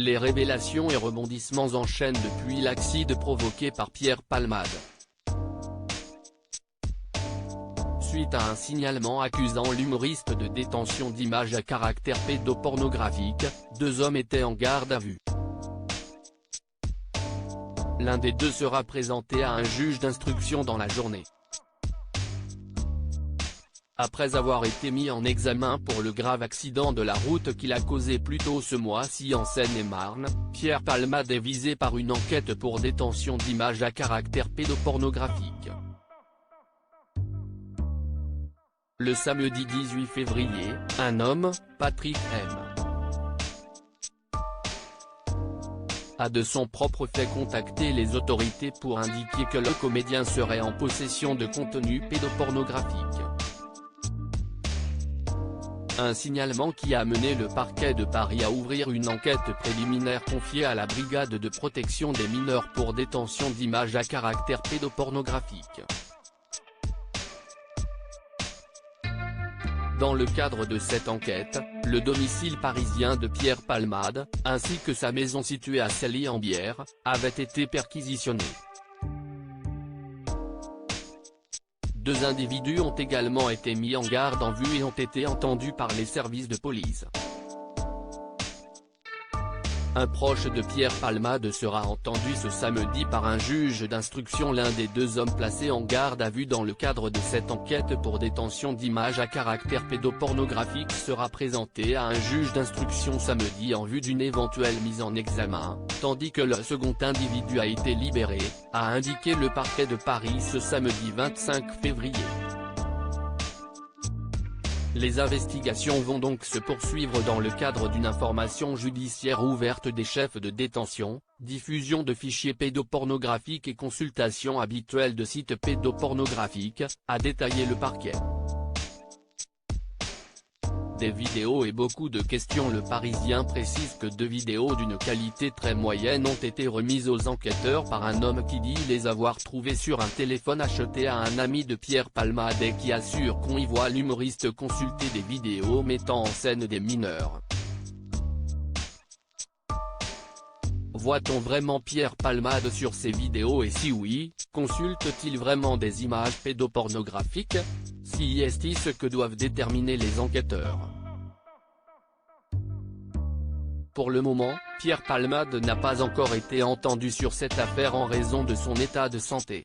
Les révélations et rebondissements enchaînent depuis l'accident provoqué par Pierre Palmade. Suite à un signalement accusant l'humoriste de détention d'images à caractère pédopornographique, 2 hommes étaient en garde à vue. L'un des 2 sera présenté à un juge d'instruction dans la journée. Après avoir été mis en examen pour le grave accident de la route qu'il a causé plus tôt ce mois-ci en Seine-et-Marne, Pierre Palmade est visé par une enquête pour détention d'images à caractère pédopornographique. Le samedi 18 février, un homme, Patrick M., a de son propre fait contacté les autorités pour indiquer que le comédien serait en possession de contenu pédopornographique. Un signalement qui a mené le parquet de Paris à ouvrir une enquête préliminaire confiée à la brigade de protection des mineurs pour détention d'images à caractère pédopornographique. Dans le cadre de cette enquête, le domicile parisien de Pierre Palmade, ainsi que sa maison située à Sailly-en-Bière, avaient été perquisitionnés. 2 individus ont également été mis en garde en vue et ont été entendus par les services de police. Un proche de Pierre Palmade sera entendu ce samedi par un juge d'instruction. L'un des 2 hommes placés en garde à vue dans le cadre de cette enquête pour détention d'images à caractère pédopornographique sera présenté à un juge d'instruction samedi en vue d'une éventuelle mise en examen, tandis que le second individu a été libéré, a indiqué le parquet de Paris ce samedi 25 février. Les investigations vont donc se poursuivre dans le cadre d'une information judiciaire ouverte des chefs de détention, diffusion de fichiers pédopornographiques et consultation habituelle de sites pédopornographiques, a détaillé le parquet. Des vidéos et beaucoup de questions. Le Parisien précise que 2 vidéos d'une qualité très moyenne ont été remises aux enquêteurs par un homme qui dit les avoir trouvées sur un téléphone acheté à un ami de Pierre Palmade et qui assure qu'on y voit l'humoriste consulter des vidéos mettant en scène des mineurs. Voit-on vraiment Pierre Palmade sur ces vidéos et si oui, consulte-t-il vraiment des images pédopornographiques? Si est ce que doivent déterminer les enquêteurs. Pour le moment, Pierre Palmade n'a pas encore été entendu sur cette affaire en raison de son état de santé.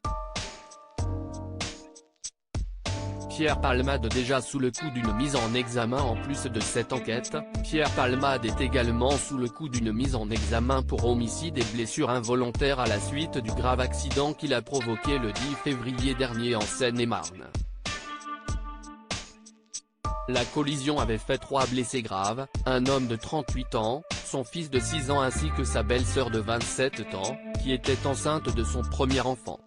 Pierre Palmade déjà sous le coup d'une mise en examen. En plus de cette enquête, Pierre Palmade est également sous le coup d'une mise en examen pour homicide et blessure involontaire à la suite du grave accident qu'il a provoqué le 10 février dernier en Seine-et-Marne. La collision avait fait 3 blessés graves, un homme de 38 ans, son fils de 6 ans ainsi que sa belle-sœur de 27 ans, qui était enceinte de son premier enfant.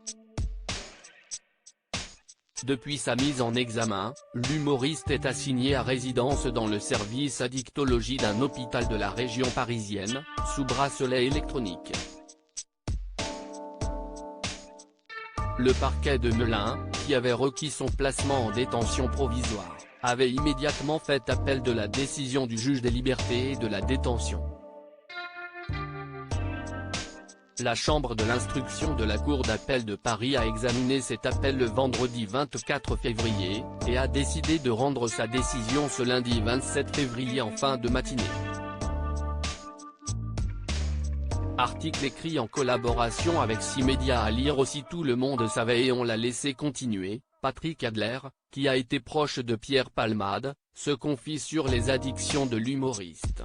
Depuis sa mise en examen, l'humoriste est assigné à résidence dans le service addictologie d'un hôpital de la région parisienne, sous bracelet électronique. Le parquet de Melun, qui avait requis son placement en détention provisoire, avait immédiatement fait appel de la décision du juge des libertés et de la détention. La chambre de l'instruction de la Cour d'appel de Paris a examiné cet appel le vendredi 24 février, et a décidé de rendre sa décision ce lundi 27 février en fin de matinée. Article écrit en collaboration avec 6 médias à lire aussi. Tout le monde savait et on l'a laissé continuer. Patrick Adler, qui a été proche de Pierre Palmade, se confie sur les addictions de l'humoriste.